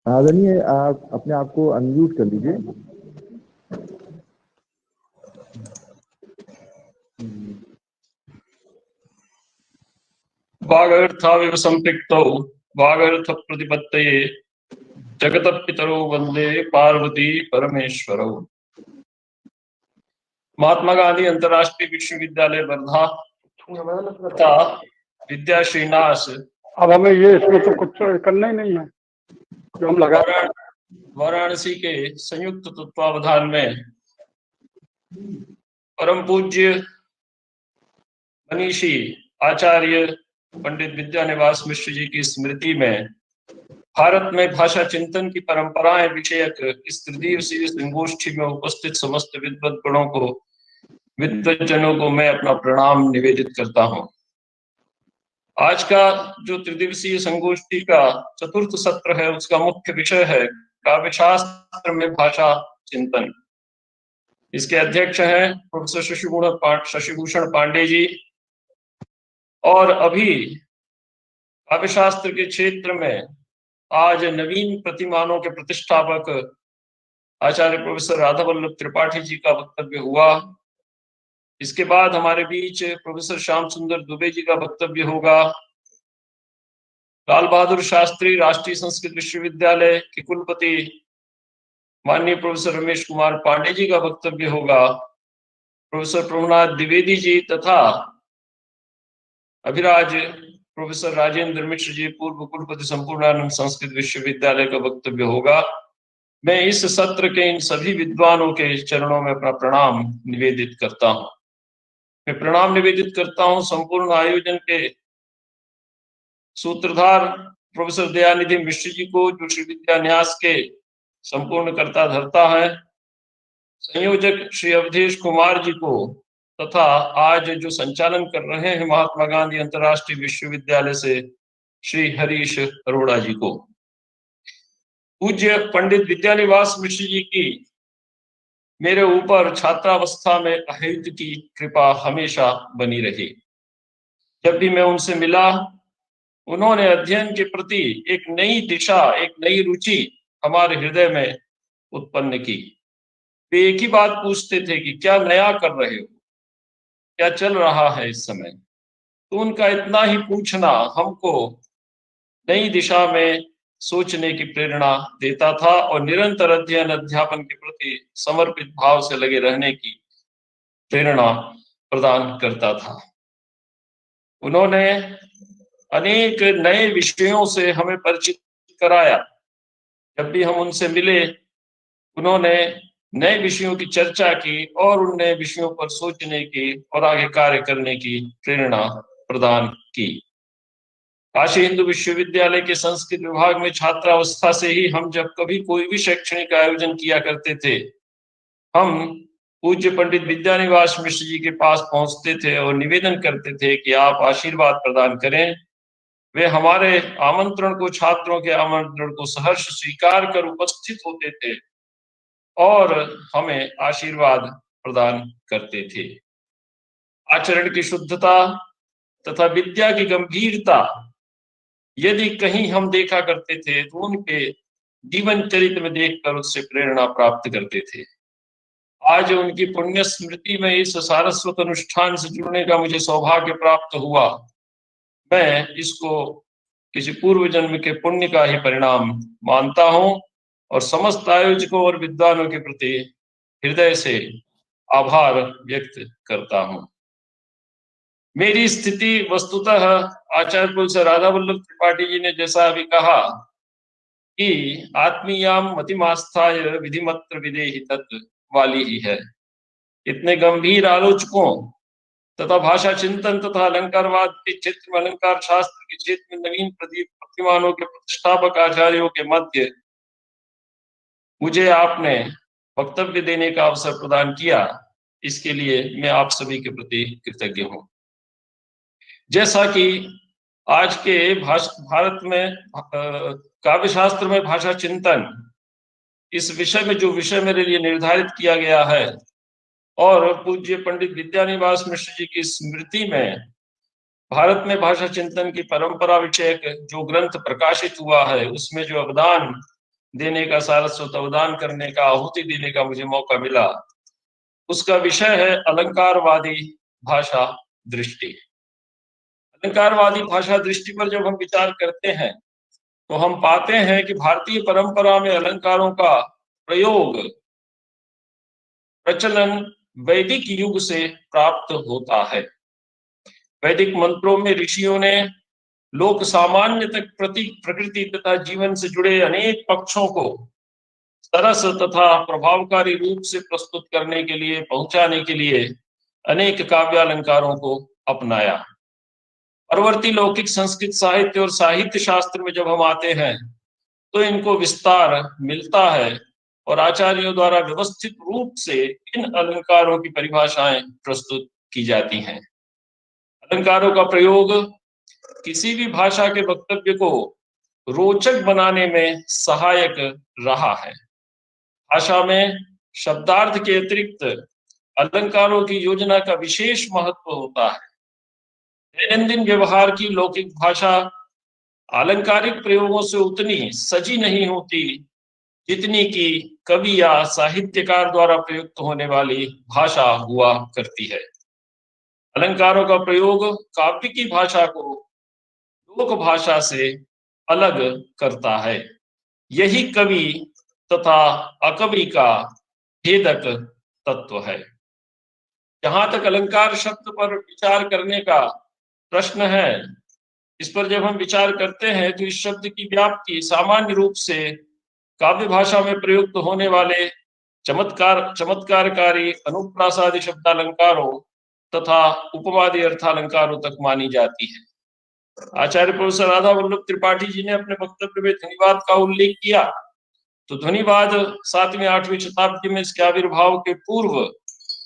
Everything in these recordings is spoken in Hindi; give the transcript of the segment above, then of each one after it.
आदरणीय, आप अपने आप को अनम्यूट कर लीजिए। वागर्थाविव संपृक्तौ वागर्थ प्रतिपत्तये जगतः पितरौ वंदे पार्वती परमेश्वरौ। महात्मा गांधी अंतर्राष्ट्रीय विश्वविद्यालय वर्धा तथा विद्या श्रीनिवास। अब हमें ये इसमें तो कुछ करना ही नहीं है जो हम लगा। वाराणसी के संयुक्त तत्वावधान में परम पूज्य मनीषी आचार्य पंडित विद्यानिवास मिश्र जी की स्मृति में भारत में भाषा चिंतन की परंपराएं विषयक इस त्रिदिवसीय संगोष्ठी में उपस्थित समस्त विद्वज्जनों को मैं अपना प्रणाम निवेदित करता हूं। आज का जो त्रिदिवसीय संगोष्ठी का चतुर्थ सत्र है, उसका मुख्य विषय है काव्यशास्त्र में भाषा चिंतन। इसके अध्यक्ष हैं प्रोफेसर शशिभूषण पांडे जी। और अभी काव्यशास्त्र के क्षेत्र में आज नवीन प्रतिमानों के प्रतिष्ठापक आचार्य प्रोफेसर राधा वल्लभ त्रिपाठी जी का वक्तव्य हुआ। इसके बाद हमारे बीच प्रोफेसर श्याम सुंदर दुबे जी का वक्तव्य होगा। लाल बहादुर शास्त्री राष्ट्रीय संस्कृत विश्वविद्यालय के कुलपति माननीय प्रोफेसर रमेश कुमार पांडे जी का वक्तव्य होगा। प्रोफेसर प्रभुनाथ द्विवेदी जी तथा अभिराज प्रोफेसर राजेंद्र मिश्र जी पूर्व कुलपति संपूर्णानंद संस्कृत विश्वविद्यालय का वक्तव्य होगा। मैं इस सत्र के इन सभी विद्वानों के चरणों में अपना प्रणाम निवेदित करता हूं। मैं प्रणाम निवेदित करता हूं संपूर्ण आयोजन के सूत्रधार प्रोफेसर दयानिधि मिश्र जी को, जो श्री विद्यान्यास के संपूर्ण कर्ता धर्ता है, संयोजक श्री अवधेश कुमार जी को, तथा आज जो संचालन कर रहे हैं महात्मा गांधी अंतर्राष्ट्रीय विश्वविद्यालय से श्री हरीश अरोड़ा जी को। पूज्य पंडित विद्यानिवास मिश्र जी की मेरे ऊपर छात्रावस्था में अहित की कृपा हमेशा बनी रही। जब भी मैं उनसे मिला, उन्होंने अध्ययन के प्रति एक नई दिशा, एक नई रुचि हमारे हृदय में उत्पन्न की। वे एक ही बात पूछते थे कि क्या नया कर रहे हो, क्या चल रहा है इस समय। तो उनका इतना ही पूछना हमको नई दिशा में सोचने की प्रेरणा देता था और निरंतर अध्ययन अध्यापन के प्रति समर्पित भाव से लगे रहने की प्रेरणा प्रदान करता था। उन्होंने अनेक नए विषयों से हमें परिचित कराया। जब भी हम उनसे मिले, उन्होंने नए विषयों की चर्चा की और उन नए विषयों पर सोचने की और आगे कार्य करने की प्रेरणा प्रदान की। काशी हिंदू विश्वविद्यालय के संस्कृत विभाग में छात्रावस्था से ही हम जब कभी कोई भी शैक्षणिक आयोजन किया करते थे, हम पूज्य पंडित विद्यानिवास मिश्र जी के पास पहुंचते थे और निवेदन करते थे कि आप आशीर्वाद प्रदान करें। वे हमारे आमंत्रण को, छात्रों के आमंत्रण को सहर्ष स्वीकार कर उपस्थित होते थे और हमें आशीर्वाद प्रदान करते थे। आचरण की शुद्धता तथा विद्या की गंभीरता यदि कहीं हम देखा करते थे तो उनके जीवन चरित्र में देखकर उससे प्रेरणा प्राप्त करते थे। आज उनकी पुण्य स्मृति में इस सारस्वत अनुष्ठान से जुड़ने का मुझे सौभाग्य प्राप्त हुआ। मैं इसको किसी पूर्व जन्म के पुण्य का ही परिणाम मानता हूं और समस्त आयोजकों और विद्वानों के प्रति हृदय से आभार व्यक्त करता हूं। मेरी स्थिति वस्तुतः आचार्य प्रोफेसर राधा वल्लभ त्रिपाठी जी ने जैसा अभी कहा कि आत्मीयाम मतिमास्थाय विधिमत्र विदेहि तत् वाली ही है। इतने गंभीर आलोचकों तथा भाषा चिंतन तथा अलंकारवाद के क्षेत्र में, अलंकार शास्त्र के क्षेत्र में नवीन प्रतिमानों के प्रतिष्ठापक आचार्यों के मध्य मुझे आपने वक्तव्य देने का अवसर प्रदान किया, इसके लिए मैं आप सभी के प्रति कृतज्ञ हूं। जैसा कि आज के भारत में काव्यशास्त्र में भाषा चिंतन इस विषय में जो विषय मेरे लिए निर्धारित किया गया है और पूज्य पंडित विद्यानिवास मिश्र जी की स्मृति में भारत में भाषा चिंतन की परंपरा विषयक जो ग्रंथ प्रकाशित हुआ है, उसमें जो अवदान देने का, सारस्वत अवदान करने का, आहुति देने का मुझे मौका मिला, उसका विषय है अलंकारवादी भाषा दृष्टि। अलंकारवादी भाषा दृष्टि पर जब हम विचार करते हैं तो हम पाते हैं कि भारतीय परंपरा में अलंकारों का प्रयोग, प्रचलन वैदिक युग से प्राप्त होता है। वैदिक मंत्रों में ऋषियों ने लोक सामान्य तक प्रकृति तथा जीवन से जुड़े अनेक पक्षों को सरस तथा प्रभावकारी रूप से प्रस्तुत करने के लिए, पहुंचाने के लिए अनेक काव्यालंकारों को अपनाया। परवर्ती लौकिक संस्कृत साहित्य और साहित्य शास्त्र में जब हम आते हैं तो इनको विस्तार मिलता है और आचार्यों द्वारा व्यवस्थित रूप से इन अलंकारों की परिभाषाएं प्रस्तुत की जाती हैं। अलंकारों का प्रयोग किसी भी भाषा के वक्तव्य को रोचक बनाने में सहायक रहा है। भाषा में शब्दार्थ के अतिरिक्त अलंकारों की योजना का विशेष महत्व होता है। दैनंदिन व्यवहार की लौकिक भाषा आलंकारिक प्रयोगों से उतनी सजी नहीं होती जितनी कि कवि या साहित्यकार द्वारा प्रयुक्त होने वाली भाषा हुआ करती है। अलंकारों का प्रयोग काव्य की भाषा को लोक भाषा से अलग करता है। यही कवि तथा अकवि का भेदक तत्व है। जहां तक अलंकार शब्द पर विचार करने का प्रश्न है, इस पर जब हम विचार करते हैं तो इस शब्द की व्याप्ति सामान्य रूप से काव्य भाषा में प्रयुक्त होने वाले चमत्कारकारी अनुप्रासादि शब्दालंकारों तथा उपमादि अर्थालंकारों तक मानी जाती है। आचार्य प्रोफेसर राधा वल्लभ त्रिपाठी जी ने अपने वक्तव्य में ध्वनिवाद का उल्लेख किया, तो ध्वनिवाद 7वीं 8वीं शताब्दी में इसके आविर्भाव के पूर्व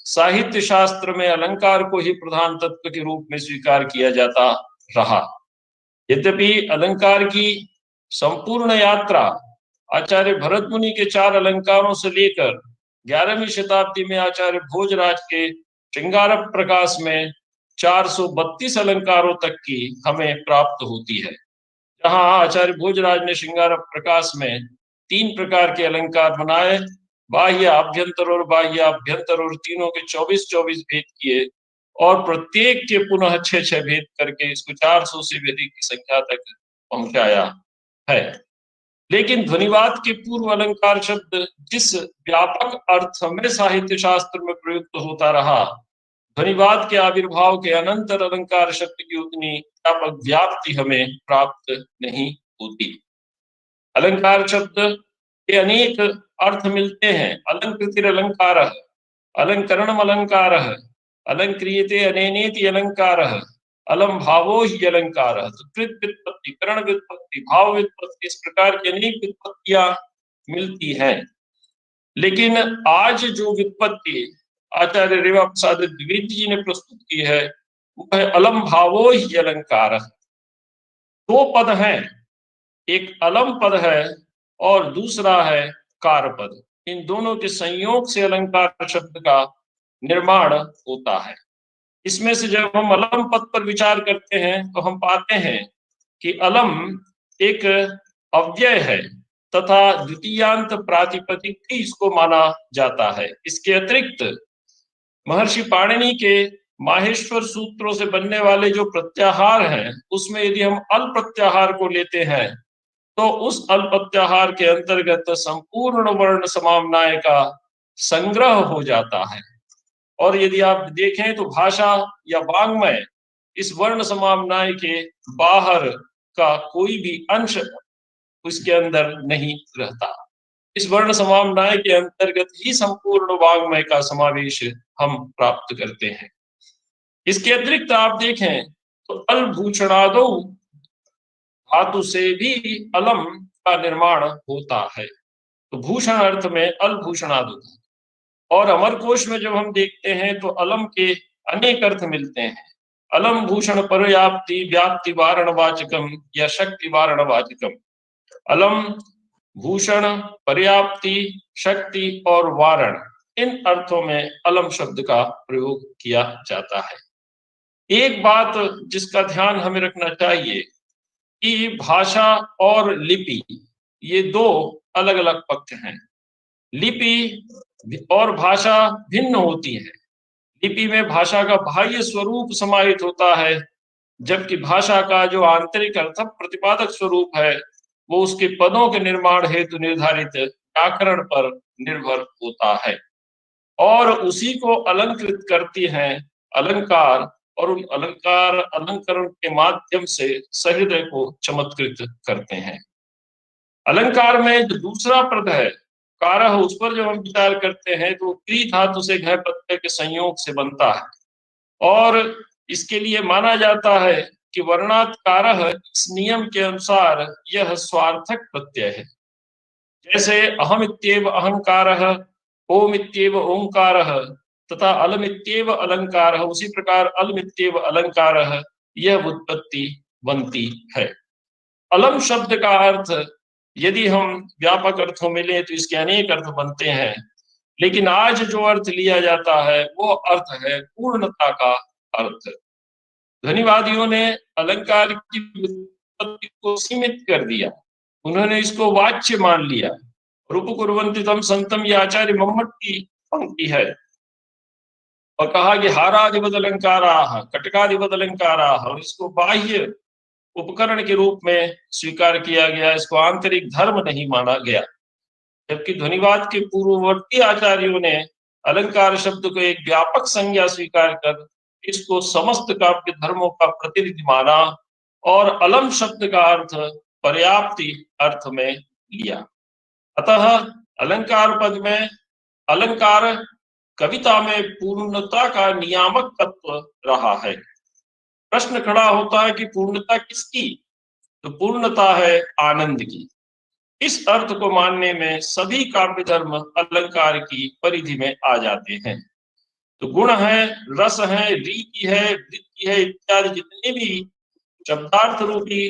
साहित्य शास्त्र में अलंकार को ही प्रधान तत्व के रूप में स्वीकार किया जाता रहा। यद्यपि अलंकार की संपूर्ण यात्रा आचार्य भरत मुनि के 4 अलंकारों से लेकर 11वीं शताब्दी में आचार्य भोजराज के श्रृंगार प्रकाश में 432 अलंकारों तक की हमें प्राप्त होती है। जहां आचार्य भोजराज ने श्रृंगार प्रकाश में 3 प्रकार के अलंकार बनाए, बाह्य, आभ्यंतर और बाह्य आभ्यंतर, और तीनों के 24-24 भेद किए और प्रत्येक के पुनः 6-6 भेद करके इसको 400 से भी अधिक की संख्या तक पहुंचाया है। लेकिन ध्वनिवाद के पूर्व अलंकार शब्द जिस व्यापक अर्थ में साहित्य शास्त्र में प्रयुक्त होता रहा, ध्वनिवाद के आविर्भाव के अनंतर अलंकार शब्द की उतनी व्यापक व्याप्ति हमें प्राप्त नहीं होती। अलंकार शब्द के अनेक अर्थ मिलते हैं। अलंकृतिर अलंकारः, अलंकरणम अलंकारः, अलंक्रियते अनेनेति अलंकारः, अलम भावो ही अलंकारः। तो कृत व्युत्पत्ति, करण व्युत्पत्ति, भाव व्युत्पत्ति, इस प्रकार की अनेक व्युत्पत्तियां मिलती हैं। लेकिन आज जो व्युत्पत्ति आचार्य रेवा प्रसाद द्विवेदी जी ने प्रस्तुत की है वो है अलम भावो ही अलंकारः। 2 पद हैं, एक अलम पद है और दूसरा है कार पद। इन दोनों के संयोग से अलंकार शब्द का निर्माण होता है। इसमें से जब हम अलम पद पर विचार करते हैं तो हम पाते हैं कि अलम एक अव्यय है तथा द्वितीयांत प्रातिपदिक भी इसको माना जाता है। इसके अतिरिक्त महर्षि पाणिनि के माहेश्वर सूत्रों से बनने वाले जो प्रत्याहार हैं उसमें यदि हम अल प्रत्याहार को लेते हैं तो उस अल प्रत्याहार के अंतर्गत संपूर्ण वर्ण समाम्नाय का संग्रह हो जाता है। और यदि आप देखें तो भाषा या वाङ्मय इस वर्ण समाम्नाय के बाहर का कोई भी अंश उसके अंदर नहीं रहता। इस वर्ण समाम्नाय के अंतर्गत ही संपूर्ण वाङ्मय का समावेश हम प्राप्त करते हैं। इसके अतिरिक्त आप देखें तो अलभूषणादो धातु से भी अलम का निर्माण होता है। तो भूषण अर्थ में अलभूषणादो। और अमरकोश में जब हम देखते हैं तो अलम के अनेक अर्थ मिलते हैं। अलम भूषण पर्याप्ति व्याप्ति वारण वाचकम या शक्ति वारण वाचकम। अलम भूषण, पर्याप्ति, शक्ति और वारण, इन अर्थों में अलम शब्द का प्रयोग किया जाता है। एक बात जिसका ध्यान हमें रखना चाहिए कि भाषा और लिपि ये दो अलग अलग पक्ष हैं। लिपि और भाषा भिन्न होती है। लिपि में भाषा का बाह्य स्वरूप समाहित होता है, जबकि भाषा का जो आंतरिक अर्थ प्रतिपादक स्वरूप है वो उसके पदों के निर्माण हेतु निर्धारित व्याकरण पर निर्भर होता है और उसी को अलंकृत करती हैं अलंकार, और उन अलंकार अलंकरण के माध्यम से सहृदय को चमत्कृत करते हैं। अलंकार में जो दूसरा पद है कारः, उस पर जब हम विचार करते हैं तो क्री धातु से घ प्रत्यय के संयोग से बनता है और इसके लिए माना जाता है कि वर्णात् कारः इस नियम के अनुसार यह स्वार्थक प्रत्यय है। जैसे अहम इत्येव अहंकारः, ओम इत्येव ओंकारः तथा अलम इत्येव अलंकारः, उसी प्रकार अलम इत्येव अलंकारः यह उत्पत्ति बनती है। अलम शब्द का अर्थ यदि हम व्यापक अर्थों में लें तो इसके अनेक अर्थ बनते हैं, लेकिन आज जो अर्थ लिया जाता है वो अर्थ है पूर्णता का अर्थ। ध्वनिवादियों ने अलंकार की व्युत्पत्ति को सीमित कर दिया, उन्होंने इसको वाच्य मान लिया। रूपकुर्वन्ति तं संतम, ये आचार्य मम्मट की पंक्ति है, और कहा कि हारादिवद अलंकाराः कटकादिवद अलंकाराः, और इसको बाह्य उपकरण के रूप में स्वीकार किया गया, इसको आंतरिक धर्म नहीं माना गया। जबकि ध्वनिवाद के पूर्ववर्ती आचार्यों ने अलंकार शब्द को एक व्यापक संज्ञा स्वीकार कर इसको समस्त काव्य धर्मों का प्रतिनिधि माना और अलम शब्द का अर्थ पर्याप्ति अर्थ में लिया। अतः अलंकार पद में अलंकार कविता में पूर्णता का नियामक तत्व रहा है। प्रश्न खड़ा होता है कि पूर्णता किसकी? तो पूर्णता है आनंद की। इस अर्थ को मानने में सभी काव्य धर्म अलंकार की परिधि में आ जाते हैं। तो गुण है, रस है, रीति है, वृत्ति है इत्यादि जितने भी शब्दार्थ रूपी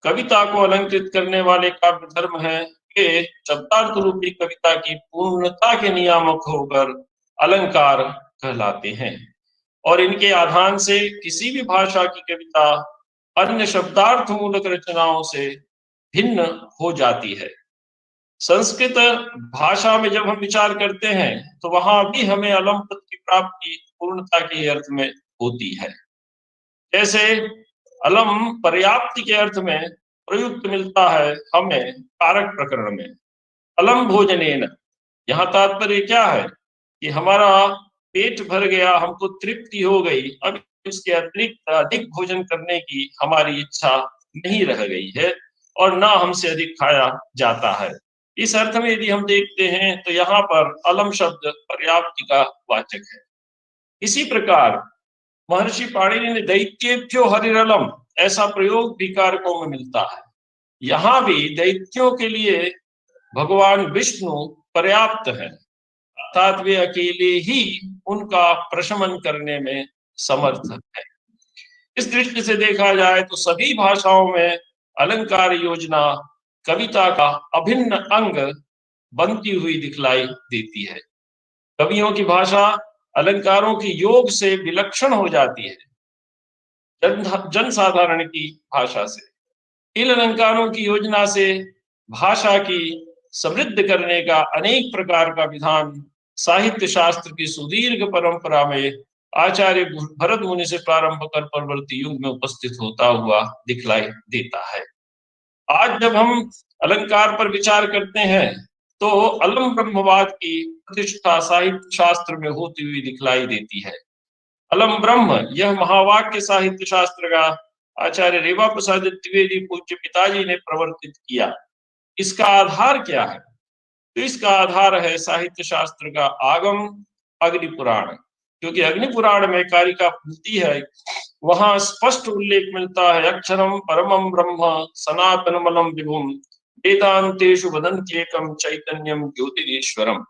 कविता को अलंकृत करने वाले काव्य धर्म हैं, वे शब्दार्थ रूपी कविता की पूर्णता के नियामक होकर अलंकार कहलाते हैं और इनके आधान से किसी भी भाषा की कविता अन्य शब्दार्थ मूलक रचनाओं से भिन्न हो जाती है। संस्कृत भाषा में जब हम विचार करते हैं तो वहां भी हमें अलम पद की प्राप्ति पूर्णता के अर्थ में होती है। जैसे अलम पर्याप्ति के अर्थ में प्रयुक्त मिलता है हमें कारक प्रकरण में। अलम भोजनेन, यहाँ तात्पर्य क्या है कि हमारा पेट भर गया, हमको तृप्ति हो गई, अब इसके अतिरिक्त अधिक भोजन करने की हमारी इच्छा नहीं रह गई है और ना हमसे अधिक खाया जाता है। इस अर्थ में यदि हम देखते हैं तो यहाँ पर अलम शब्द पर्याप्ति का वाचक है। इसी प्रकार महर्षि पाणिनि ने दैत्येभ्यो हरिरलम ऐसा प्रयोग भी कारकों में मिलता है। यहाँ भी दैत्यों के लिए भगवान विष्णु पर्याप्त है, अर्थात वे अकेले ही उनका प्रशमन करने में समर्थ है। इस दृष्टि से देखा जाए तो सभी भाषाओं में अलंकार योजना कविता का अभिन्न अंग बनती हुई दिखलाई देती है। कवियों की भाषा अलंकारों की योग से विलक्षण हो जाती है जनसाधारण की भाषा से। इन अलंकारों की योजना से भाषा की समृद्ध करने का अनेक प्रकार का विधान साहित्य शास्त्र की सुदीर्घ परंपरा में आचार्य भरत मुनि से प्रारंभ कर परवर्ती युग में उपस्थित होता हुआ दिखलाई देता है। आज जब हम अलंकार पर विचार करते हैं तो अलम ब्रह्मवाद की प्रतिष्ठा साहित्य शास्त्र में होती हुई दिखलाई देती है। अलम ब्रह्म यह महावाक्य साहित्य शास्त्र का आचार्य रेवा प्रसाद द्विवेदी पूज्य पिताजी ने प्रवर्तित किया। इसका आधार क्या है? तो इसका आधार है साहित्य शास्त्र का आगम अग्नि पुराण, क्योंकि अग्नि पुराण में कारिका मिलती है, वहां स्पष्ट उल्लेख मिलता है अक्षरम परमम ब्रह्म सनातनमलम विभुम वेदांतेषु वदन्त्येकं चैतन्यम ज्योतिरीश्वरम।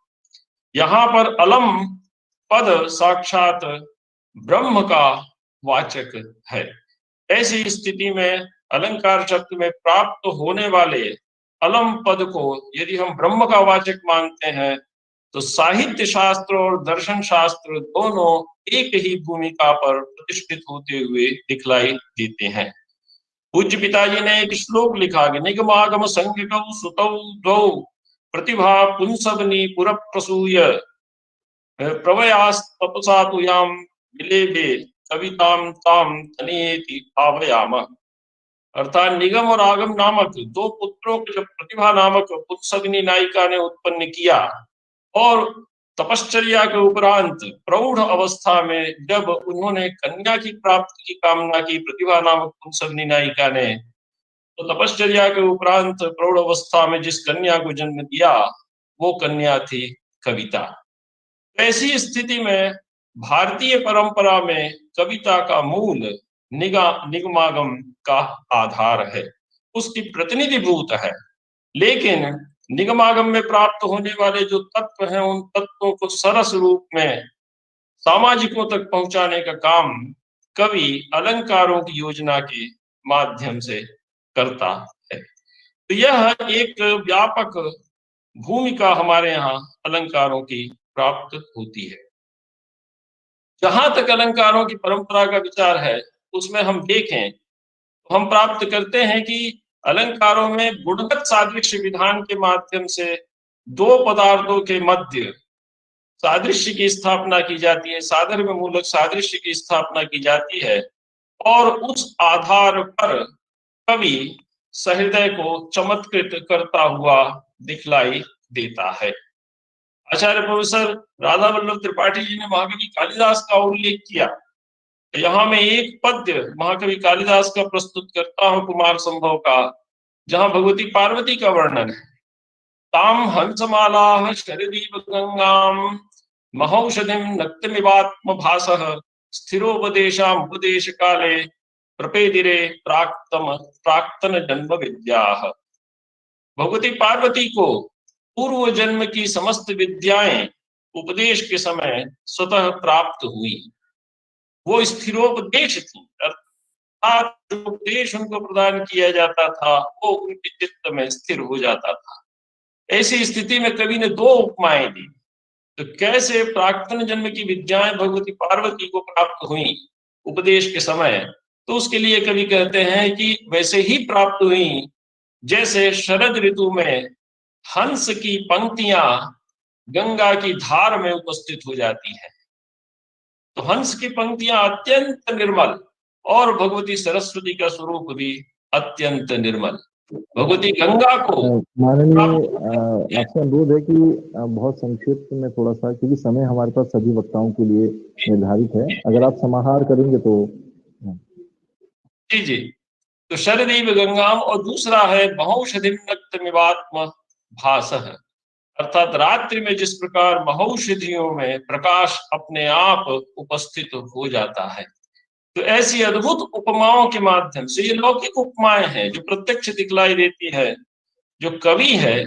यहाँ पर अलम पद साक्षात ब्रह्म का वाचक है। ऐसी स्थिति में अलंकार शब्द में प्राप्त होने वाले अलम पद को यदि हम ब्रह्म का वाचक मानते हैं तो साहित्य शास्त्र और दर्शन शास्त्र दोनों एक ही भूमिका पर प्रतिष्ठित होते हुए दिखलाई देते हैं। पूज्य पिताजी ने एक श्लोक लिखा कि निगमागम संज्ञकौ सुतौ द्वौ प्रतिभा पुंसवनी पुर प्रसूय प्रवयास्तपसा तु याम विलेभे कविताम ताम तनेति भावयाम। अर्थात निगम और आगम नामक दो पुत्रों को जब प्रतिभा नामक पुंसवनी नायिका ने उत्पन्न किया और तपश्चर्या के उपरांत प्रौढ़ अवस्था में जब उन्होंने कन्या की प्राप्ति की कामना की प्रतिभा नामक पुंसवनी नायिका ने, तो तपश्चर्या के उपरांत प्रौढ़ अवस्था में जिस कन्या को जन्म दिया वो कन्या थी कविता। ऐसी स्थिति में भारतीय परंपरा में कविता का मूल निगमागम का आधार है, उसकी प्रतिनिधिभूत है। लेकिन निगमागम में प्राप्त होने वाले जो तत्व हैं उन तत्वों को सरस रूप में सामाजिकों तक पहुंचाने का काम कवि अलंकारों की योजना के माध्यम से करता है। तो यह एक व्यापक भूमिका हमारे यहाँ अलंकारों की प्राप्त होती है। जहां तक अलंकारों की परंपरा का विचार है उसमें हम देखें तो हम प्राप्त करते हैं कि अलंकारों में गुणगत सादृश्य विधान के माध्यम से दो पदार्थों के मध्य सादृश्य की स्थापना की जाती है, साधर्म्य मूलक सादृश्य की स्थापना की जाती है और उस आधार पर कवि सहृदय को चमत्कृत करता हुआ दिखलाई देता है। आचार्य प्रोफेसर राधा वल्लभ त्रिपाठी जी ने महाकवि कालिदास का उल्लेख किया। यहाँ मैं एक पद्य महाकवि कालिदास का प्रस्तुत करता हूँ, कुमार संभव का, जहां भगवती पार्वती का वर्णन है। ताम हंसमाला शरदीप गंगाम महौषधिम नक्तमिवात्म भासः स्थिरोपदेशाम उपदेश काले प्रपेदिरे प्राक्तन जन्म विद्याः। भगवती पार्वती को पूर्व जन्म की समस्त विद्याएं उपदेश के समय स्वतः प्राप्त हुई। वो स्थिरोपदेश थी, अर्थात जो उपदेश उनको प्रदान किया जाता था वो उनके चित्त में स्थिर हो जाता था। ऐसी स्थिति में कवि ने दो उपमाएं दी। तो कैसे प्राक्तन जन्म की विद्याएं भगवती पार्वती को प्राप्त हुई उपदेश के समय, तो उसके लिए कवि कहते हैं कि वैसे ही प्राप्त हुई जैसे शरद ऋतु में हंस की पंक्तियां गंगा की धार में उपस्थित हो जाती हैं। तो हंस की पंक्तियां अत्यंत निर्मल और भगवती सरस्वती का स्वरूप भी अत्यंत निर्मल। भगवती गंगा को माननीय आपसे अनुरोध है कि बहुत संक्षिप्त में थोड़ा सा, क्योंकि समय हमारे पास सभी वक्ताओं के लिए निर्धारित है, अगर आप समाहार करेंगे तो। जी जी। तो शरदीव गंगाम और दूसरा है महौषधिम नक्तमिवात्म भासः, अर्थात रात्रि में जिस प्रकार महौषधियों में प्रकाश अपने आप उपस्थित हो जाता है। तो ऐसी अद्भुत उपमाओं के माध्यम से, ये लौकिक उपमाएं हैं जो प्रत्यक्ष दिखलाई देती है, जो कवि है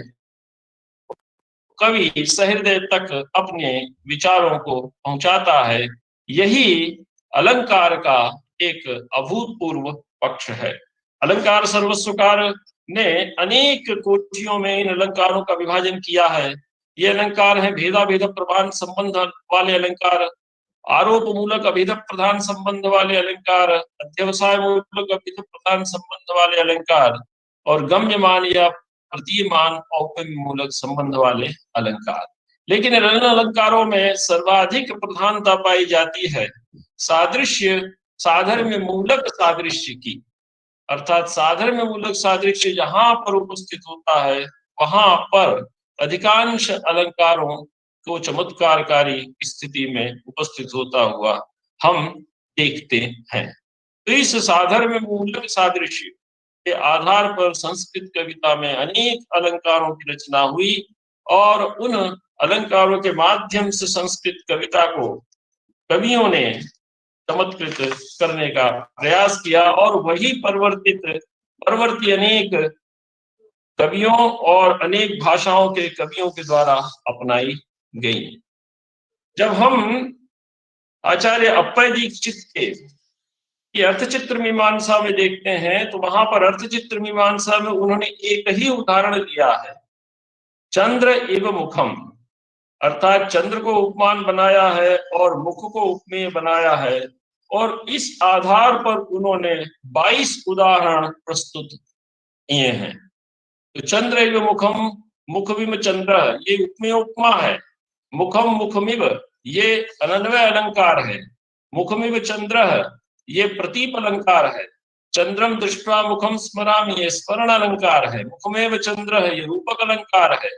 कवि सहृदय तक अपने विचारों को पहुंचाता है। यही अलंकार का एक अभूतपूर्व पक्ष है। अलंकार सर्वस्वकार ने अनेक कोटियों में इन अलंकारों का विभाजन किया है। ये अलंकार है भेदा भेद प्रधान संबंध वाले अलंकार, आरोप मूलक अभिध प्रधान संबंध वाले अलंकार, अध्यवसाय मूलक अभिध प्रधान संबंध वाले अलंकार और गम्यमान या प्रतीयमान औपम्य मूलक संबंध वाले अलंकार। लेकिन इन अलंकारों में सर्वाधिक प्रधानता पाई जाती है सादृश्य साधर्म्य मूलक सादृश्य की, अर्थात साधर्म्य मूलक सादृश्य जहां पर उपस्थित होता है वहां पर अधिकांश अलंकारों को चमत्कारकारी स्थिति में उपस्थित होता हुआ हम देखते हैं। तो इस साधर्म्य मूलक सादृश्य के आधार पर संस्कृत कविता में अनेक अलंकारों की रचना हुई और उन अलंकारों के माध्यम से संस्कृत कविता को कवियों ने चमत्कृत करने का प्रयास किया और वही परवर्ती अनेक कवियों और अनेक भाषाओं के कवियों के द्वारा अपनाई गई। जब हम आचार्य अप्पय दीक्षित के अर्थचित्र मीमांसा में देखते हैं तो वहां पर अर्थचित्र मीमांसा में उन्होंने एक ही उदाहरण लिया है, चंद्र एवं मुखम, अर्थात चंद्र को उपमान बनाया है और मुख को उपमेय बनाया है। और इस आधार पर उन्होंने 22 उदाहरण प्रस्तुत किए हैं। तो चंद्र एवं मुखम मुखमिव चंद्र ये उपमेय उपमा है। मुखम मुखमिव ये अनन्वय अलंकार है। मुखमिव चंद्र ये प्रतीप अलंकार है। चंद्रम दृष्ट्वा मुखम स्मरामि ये स्मरण अलंकार है। मुखमेव चंद्र ये रूपक अलंकार है।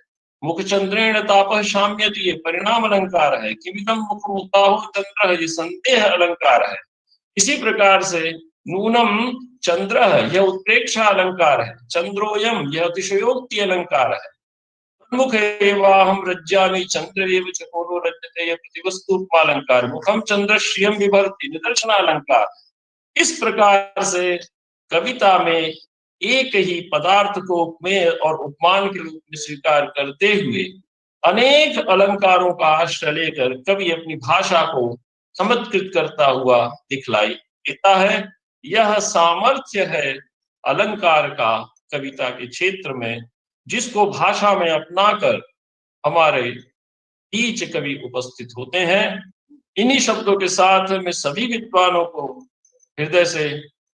मुख चंद्रेण तापः शाम्यति ये परिणाम अलंकार है। किमिदं मुखमुताहो चंद्र ये संदेह अलंकार है। इसी प्रकार से नूनम चंद्र यह उत्प्रेक्षा अलंकार है। चंद्रोयम यह अतिशयोक्ति अलंकार है। मुख एवाहम रज्जामि चंद्र एव चकोरो रज्जते यह प्रतिवस्तु उपमालंकार। मुखम चंद्र श्रियम विभर्ति निदर्शन अलंकार। इस प्रकार से कविता में एक ही पदार्थ को उपमेय और उपमान के रूप में स्वीकार करते हुए अनेक अलंकारों का आश्रय लेकर कवि अपनी भाषा को चमत्कृत करता हुआ दिखलाई देता है। यह सामर्थ्य है अलंकार का कविता के क्षेत्र में, जिसको भाषा में अपनाकर हमारे बीच कवि उपस्थित होते हैं। इन्हीं शब्दों के साथ मैं सभी विद्वानों को हृदय से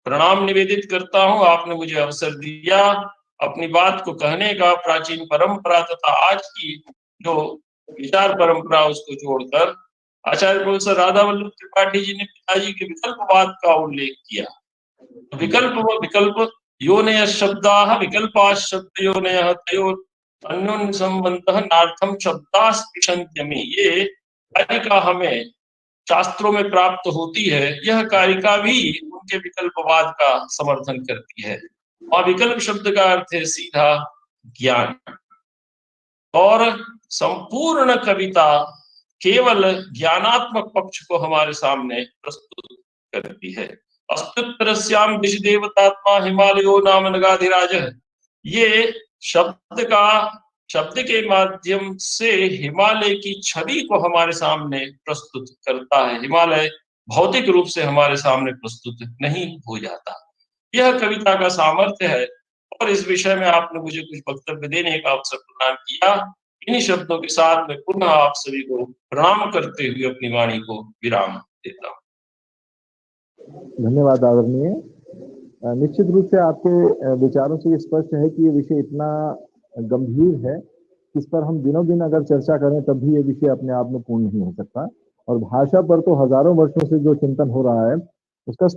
प्रणाम निवेदित करता हूं। आपने मुझे अवसर दिया अपनी बात को कहने का। प्राचीन परंपरा तथा आज की जो विचार परंपरा उसको जोड़कर आचार्य प्रोफेसर राधा वल्लभ त्रिपाठी जी ने पिताजी के विकल्पवाद का उल्लेख किया। विकल्प योनय शब्दाः विकल्पाः शब्द योनयः तयोः अन्योन्य संबंधः नार्थम शब्दास्पृशन्त्यमि। ये कारिका हमें शास्त्रों में प्राप्त होती है। यह कारिका भी उनके विकल्पवाद का समर्थन करती है। और विकल्प शब्द का अर्थ है सीधा ज्ञान। और संपूर्ण कविता केवल ज्ञानात्मक पक्ष को हमारे सामने प्रस्तुत करती है। अस्त्युत्तरस्याम दिशि देवतात्मा हिमालयो नाम नगाधिराजः। ये शब्द के माध्यम से हिमालय की छवि को हमारे सामने प्रस्तुत करता है। हिमालय भौतिक रूप से हमारे सामने प्रस्तुत नहीं हो जाता। यह कविता का सामर्थ्य है। और इस विषय में आपने मुझे कुछ वक्तव्य देने का अवसर प्रदान किया। इन्हीं शब्दों के साथ मैं पुनः आप सभी को प्रणाम करते हुए अपनी वाणी को विराम देता हूँ। धन्यवाद आदरणीय। निश्चित रूप से आपके विचारों से स्पष्ट है कि ये विषय इतना गंभीर है, इस पर हम दिनों दिन अगर चर्चा करें तब भी ये विषय अपने आप में पूर्ण नहीं हो सकता। और भाषा पर तो हजारों वर्षों से जो चिंतन हो रहा है उसका